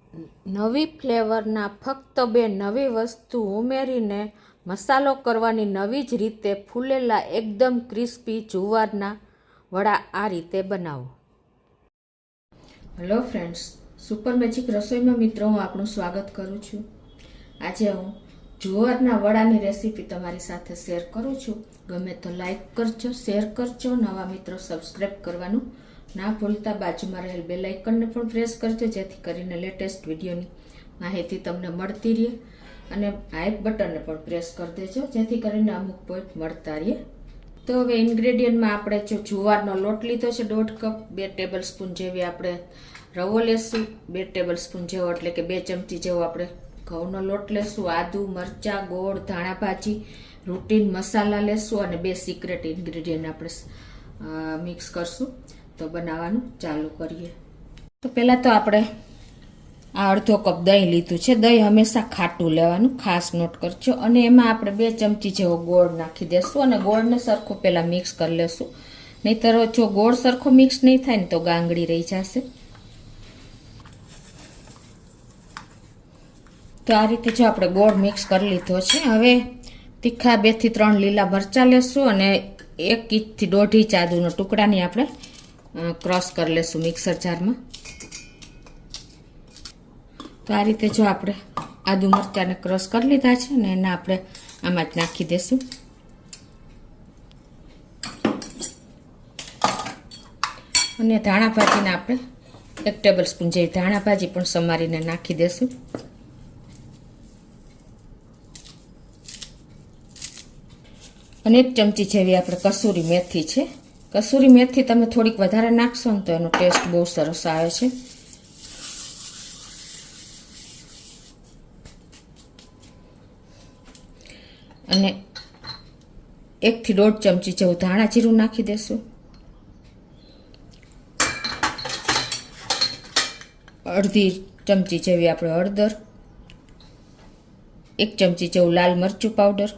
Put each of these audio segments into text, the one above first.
નવી ફ્લેવરના ફક્ત બે નવી વસ્તુ ઉમેરીને મસાલો કરવાની નવી જ રીતે ફૂલેલા એકદમ ક્રિસ્પી જુવારના વડા આ રીતે બનાવો. હેલો ફ્રેન્ડ્સ, સુપર મેજિક રસોઈમાં મિત્રો હું આપણું સ્વાગત કરું છું. આજે હું જુવારના વડાની રેસીપી તમારી સાથે શેર કરું છું. ગમે તો લાઈક કરજો, શેર કરજો, નવા મિત્રો સબસ્ક્રાઈબ કરવાનું ના ભૂલતા. બાજુમાં રહેલ બેલ આઇકનને પણ પ્રેસ કરજો જેથી કરીને લેટેસ્ટ વિડીયોની માહિતી તમને મળતી રહે, અને હાઈપ બટનને પણ પ્રેસ કરી દેજો જેથી કરીને અમુક પોઈન્ટ મળતા રહે. તો હવે ઇન્ગ્રેડિયન્ટમાં આપણે જો જુવારનો લોટ લીધો છે 1.5 કપ, 2 ટેબલ સ્પૂન જેવી આપણે રવો લેશું, 2 ટેબલ સ્પૂન જેવો એટલે કે 2 ચમચી જેવો આપણે ઘઉંનો લોટ લેશું, આદુ, મરચાં, ગોળ, ધાણા ભાજી, રૂટીન મસાલા લેશું અને 2 સિક્રેટ ઇન્ગ્રેડિયન્ટ આપણે મિક્સ કરશું. તો બનાવવાનું ચાલુ કરીએ. તો પહેલાં તો આપણે આ અડધો કપ દહીં લીધું છે. દહીં હંમેશા ખાટું લેવાનું, ખાસ નોટ કરજો. અને એમાં આપણે 2 ચમચી જેવો ગોળ નાખી દેશું અને ગોળને સરખો પહેલાં મિક્સ કરી લેશું. નહીંતર જો ગોળ સરખો મિક્સ નહીં થાય ને તો ગાંગડી રહી જશે. તો આ રીતે જો આપણે ગોળ મિક્સ કરી લીધો છે. હવે તીખા 2 થી 3 લીલા મરચાં લેશું અને 1 ઇંચથી 1.5 ઇંચ આદુનો ટુકડાની આપણે ક્રોસ કરી લેશું મિક્સર જારમાં. તો આ રીતે જો આપણે આદુ મરચાંને ક્રોસ કરી લીધા છે ને એને આપણે આમાં જ નાખી દેશું. અને ધાણા ભાજીને આપણે 1 ટેબલ સ્પૂન જેવી ધાણા ભાજી પણ સમારીને નાખી દેશું. અને 1 ચમચી જેવી આપણે કસૂરી મેથી છે. કસૂરી મેથી તમે થોડીક વધારે નાખશો ને તો એનો ટેસ્ટ બહુ સરસ આવે છે. અને 1 થી 1.5 ચમચી જેવું ધાણા જીરું નાખી દેશું. અડધી ચમચી જેવી આપણે હળદર, 1 ચમચી જેવું લાલ મરચું પાવડર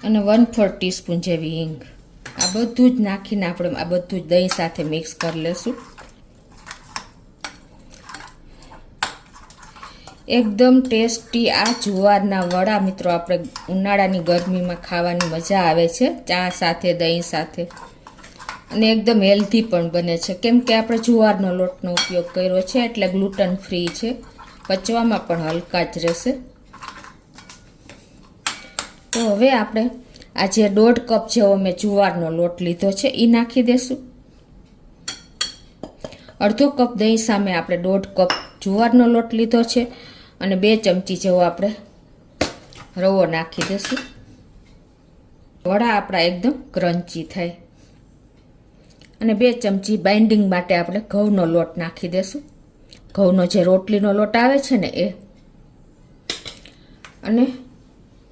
અને 1/4 ટીસ્પૂન જેવી હિંગ. આ બધું જ નાખીને આપણે આ બધું જ દહીં સાથે મિક્સ કરી લેશું. એકદમ ટેસ્ટી આ જુવારના વડા મિત્રો આપણે ઉનાળાની ગરમીમાં ખાવાની મજા આવે છે, ચા સાથે, દહીં સાથે. અને એકદમ હેલ્ધી પણ બને છે કેમ કે આપણે જુવારનો લોટનો ઉપયોગ કર્યો છે એટલે ગ્લુટન ફ્રી છે, પચવામાં પણ હલકા જ રહેશે. તો હવે આપણે આ જે 1.5 કપ જેવો મેં જુવારનો લોટ લીધો છે એ નાખી દેશું. અડધો કપ દહીં સામે આપણે 1.5 કપ જુવારનો લોટ લીધો છે અને 2 ચમચી જેવો આપણે રવો નાખી દેશું. વડા આપણા એકદમ ક્રન્ચી થાય. અને 2 ચમચી બાઇન્ડિંગ માટે આપણે ઘઉંનો લોટ નાખી દેશું. ઘઉંનો જે રોટલીનો લોટ આવે છે ને એ. અને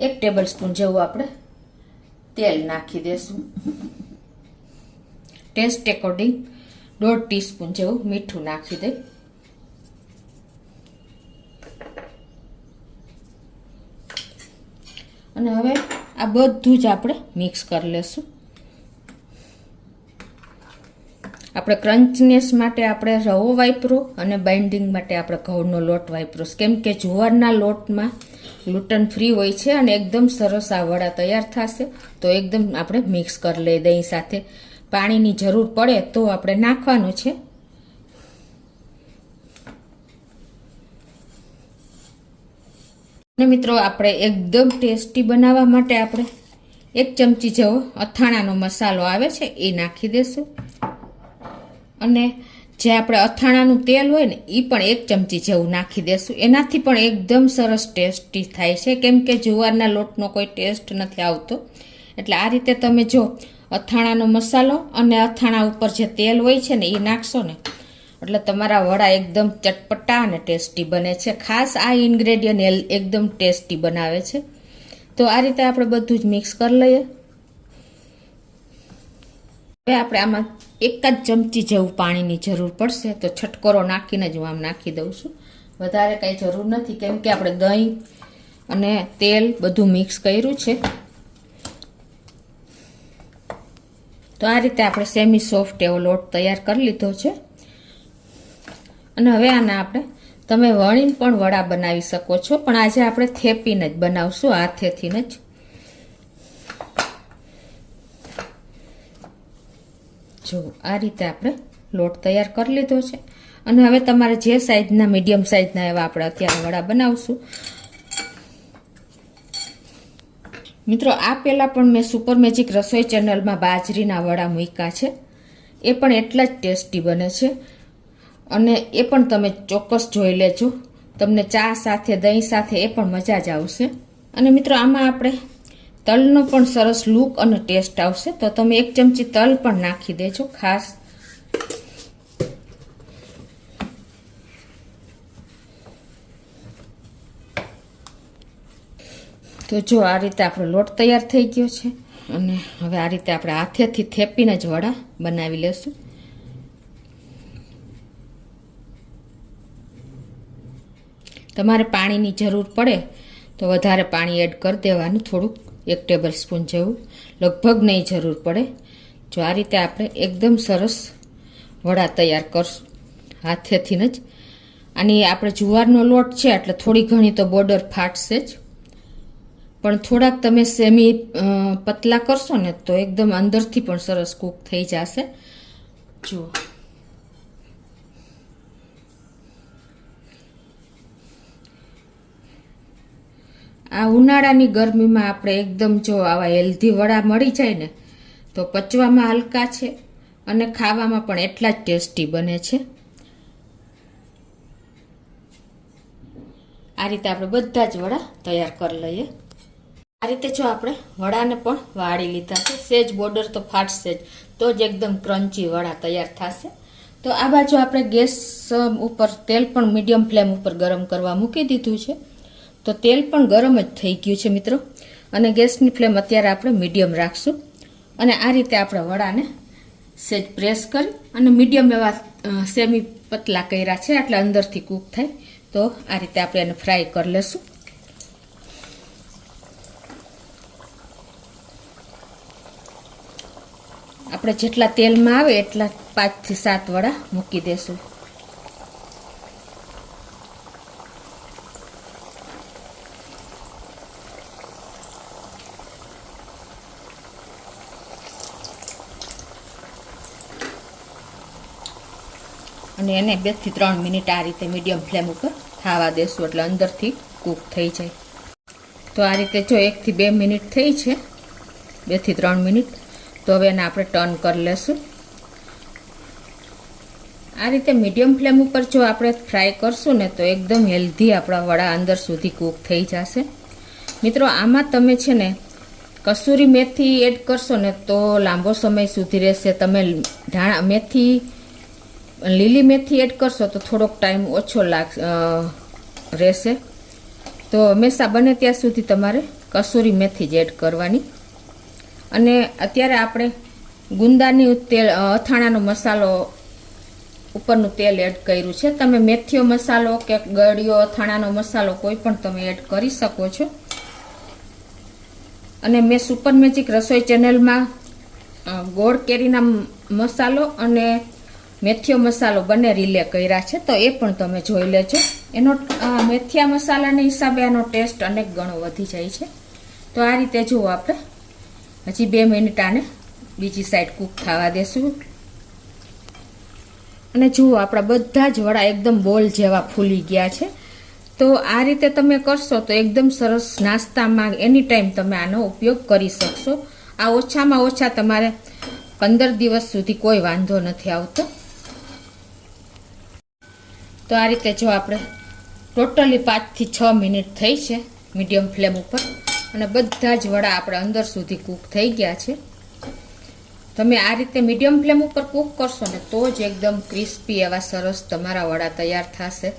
1 ટેબલ સ્પૂન જેવું આપણે તેલ નાખી દેશું. ટેસ્ટ એકોર્ડિંગ 1/2 ટીસ્પૂન જેવું મીઠું નાખી દઈ. અને હવે આ બધું જ આપણે મિક્સ કરી લેશું. આપણે ક્રન્ચનેસ માટે આપણે રવો વાપરો અને બાઇન્ડિંગ માટે આપણે ઘઉંનો લોટ વાપરો, કેમ કે જુવારના લોટમાં ગ્લુટન ફ્રી હોય છે અને એકદમ સરસ આ વડા તૈયાર થશે. તો એકદમ આપણે મિક્સ કરી લઈએ દહીં સાથે. પાણીની જરૂર પડે તો આપણે નાખવાનું છે. અને મિત્રો આપણે એકદમ ટેસ્ટી બનાવવા માટે આપણે 1 ચમચી જેવો અથાણાનો મસાલો આવે છે એ નાખી દેશું. અને જે આપણે અથાણાનું તેલ હોય ને એ પણ 1 ચમચી જેવું નાખી દેશું. એનાથી પણ એકદમ સરસ ટેસ્ટી થાય છે કેમ કે જુવારના લોટનો કોઈ ટેસ્ટ નથી આવતો. એટલે આ રીતે તમે જો અથાણાનો મસાલો અને અથાણા ઉપર જે તેલ હોય છે ને એ નાખશો ને એટલે તમારા વડા એકદમ ચટપટા અને ટેસ્ટી બને છે. ખાસ આ ઇન્ગ્રેડિયન્ટ એકદમ ટેસ્ટી બનાવે છે. તો આ રીતે આપણે બધું જ મિક્સ કરી લઈએ. હવે આપણે આમાં 1 જ ચમચી જેવું પાણીની જરૂર પડશે. તો છટકોરો નાખીને જ હું આમ નાખી દઉં છું. વધારે કાંઈ જરૂર નથી કેમ કે આપણે દહીં અને તેલ બધું મિક્સ કર્યું છે. તો આ રીતે આપણે સેમી સોફ્ટ એવો લોટ તૈયાર કરી લીધો છે. અને હવે આના આપણે તમે વણીને પણ વડા બનાવી શકો છો, પણ આજે આપણે થેપીને જ બનાવશું, હાથેથી જ. જો આ રીતે આપણે લોટ તૈયાર કરી લીધો છે. અને હવે તમારે જે સાઈઝના, મીડિયમ સાઈઝના એવા આપણે અત્યારે વડા બનાવશું. મિત્રો, આ પહેલાં પણ મેં સુપર મેજિક રસોઈ ચેનલમાં બાજરીના વડા મૂક્યા છે. એ પણ એટલા જ ટેસ્ટી બને છે, અને એ પણ તમે ચોક્કસ જોઈ લેજો. તમને ચા સાથે, દહીં સાથે એ પણ મજા જ આવશે. અને મિત્રો, આમાં આપણે તલનો પણ સરસ લુક અને ટેસ્ટ આવશે, તો તમે 1 ચમચી તલ પણ નાખી દેજો ખાસ. તો જો આ રીતે આપણો લોટ તૈયાર થઈ ગયો છે, અને હવે આ રીતે આપણે હાથેથી થેપીને જ વડા બનાવી લેશું. તમારે પાણીની જરૂર પડે તો વધારે પાણી એડ કરી દેવાનું, થોડુંક 1 ટેબલ સ્પૂન જેવું, લગભગ નહીં જરૂર પડે. જો આ રીતે આપણે એકદમ સરસ વડા તૈયાર કરશું હાથેથી જ. આની આપણે જુવારનો લોટ છે એટલે થોડી ઘણી તો બોર્ડર ફાટશે જ, પણ થોડાક તમે સેમી પતલા કરશો ને તો એકદમ અંદરથી પણ સરસ કૂક થઈ જશે. જુઓ, આ ઉનાળાની ગરમીમાં આપણે એકદમ જો આવા હેલ્ધી વડા મળી જાય ને તો પચવામાં હલકા છે અને ખાવામાં પણ એટલા જ ટેસ્ટી બને છે. આ રીતે આપણે બધા જ વડા તૈયાર કરી લઈએ. આ રીતે જો આપણે વડાને પણ વાળી લીધા છે, સેજ બોર્ડર તો ફાટશે જ, તો જ એકદમ ક્રન્ચી વડા તૈયાર થશે. તો આ બાજુ આપણે ગેસ ઉપર તેલ પણ મીડિયમ ફ્લેમ ઉપર ગરમ કરવા મૂકી દીધું છે. તો તેલ પણ ગરમ જ થઈ ગયું છે મિત્રો, અને ગેસની ફ્લેમ અત્યારે આપણે મીડિયમ રાખશું. અને આ રીતે આપણે વડાને સેજ પ્રેસ કરી અને મીડિયમ એવા સેમી પતલા કર્યા છે, એટલે અંદરથી કૂક થાય. તો આ રીતે આપણે એને ફ્રાય કરી લેશું. આપણે જેટલા તેલમાં આવે એટલા 5 થી 7 વડા મૂકી દેશું. અને એને 2 થી 3 મિનિટ આ રીતે મીડિયમ ફ્લેમ ઉપર થવા દેશું, એટલે અંદરથી કૂક થઈ જાય. તો આ રીતે જો 1 થી 2 મિનિટ થઈ છે, 2 થી 3 મિનિટ. તો હવે એને આપણે ટર્ન કરી લેશું. આ રીતે મીડિયમ ફ્લેમ ઉપર જો આપણે ફ્રાય કરશું ને તો એકદમ હેલ્ધી આપણા વડા અંદર સુધી કૂક થઈ જશે. મિત્રો, આમાં તમે છે ને કસૂરી મેથી એડ કરશો ને તો લાંબો સમય સુધી રહેશે. તમે લીલી મેથી એડ કરશો તો થોડોક ટાઈમ ઓછો રહેશે. તો હંમેશા બને ત્યાં સુધી તમારે કસૂરી મેથી જ એડ કરવાની. અને અત્યારે આપણે ગુંદાની તેલ, અથાણાનો મસાલો, ઉપરનું તેલ એડ કર્યું છે. તમે મેથીઓ મસાલો કે ગળ્યો અથાણાનો મસાલો કોઈ પણ તમે એડ કરી શકો છો. અને મેં સુપર મેજિક રસોઈ ચેનલમાં ગોળ કેરીના મસાલો અને મેથીઓ મસાલો બંને રીલે કર્યા છે, તો એ પણ તમે જોઈ લેજો. એનો મેથીયા મસાલાના હિસાબે આનો ટેસ્ટ અનેક ગણો વધી જાય છે. તો આ રીતે જુઓ, આપણે હજી 2 મિનિટ આને બીજી સાઈડ કૂક થવા દેશું. અને જુઓ, આપણા બધા જ વડા એકદમ બોલ જેવા ફૂલી ગયા છે. તો આ રીતે તમે કરશો તો એકદમ સરસ નાસ્તામાં એની ટાઈમ તમે આનો ઉપયોગ કરી શકશો. આ ઓછામાં ઓછા તમારે 15 દિવસ સુધી કોઈ વાંધો નથી આવતો. તો આ રીતે જો આપણે ટોટલી 5 થી 6 મિનિટ થઈ છે મીડિયમ ફ્લેમ ઉપર, અને બધા જ વડા આપણે અંદર સુધી કૂક થઈ ગયા છે. તમે આ રીતે મીડિયમ ફ્લેમ ઉપર કૂક કરશો ને તો જ એકદમ ક્રિસ્પી એવા સરસ તમારા વડા તૈયાર થશે.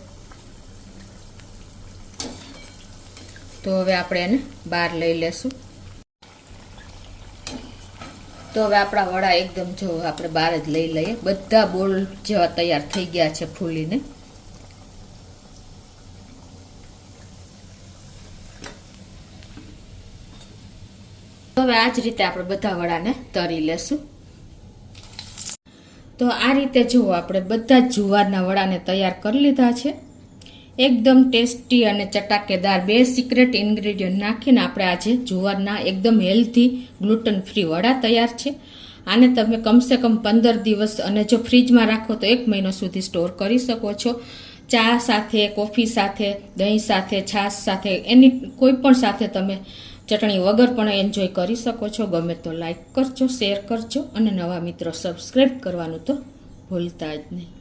તો હવે આપણે એને બહાર લઈ લેશું. તો હવે આપણા વડા એકદમ જો આપણે બહાર જ લઈ લઈએ. બધા બોલ જેવા તૈયાર થઈ ગયા છે ફૂલીને. હવે આ જ રીતે આપણે બધા વડાને તળી લેશું. તો આ રીતે જુઓ આપણે બધા જ જુવારના વડાને તૈયાર કરી લીધા છે. એકદમ ટેસ્ટી અને ચટાકેદાર 2 સિક્રેટ ઇન્ગ્રેડિયન્ટ નાખીને આપણે આજે જુવારના એકદમ હેલ્ધી ગ્લુટન ફ્રી વડા તૈયાર છે. આને તમે કમસે કમ 15 દિવસ અને જો ફ્રીજમાં રાખો તો 1 મહિનો સુધી સ્ટોર કરી શકો છો. ચા સાથે, કોફી સાથે, દહીં સાથે, છાશ સાથે, એની કોઈ પણ સાથે તમે ચટણી વગર પણ એન્જોય કરી શકો છો. ગમે તો લાઈક કરજો, શેર કરજો અને નવા મિત્રો સબસ્ક્રાઈબ કરવાનું તો ભૂલતા જ નહીં.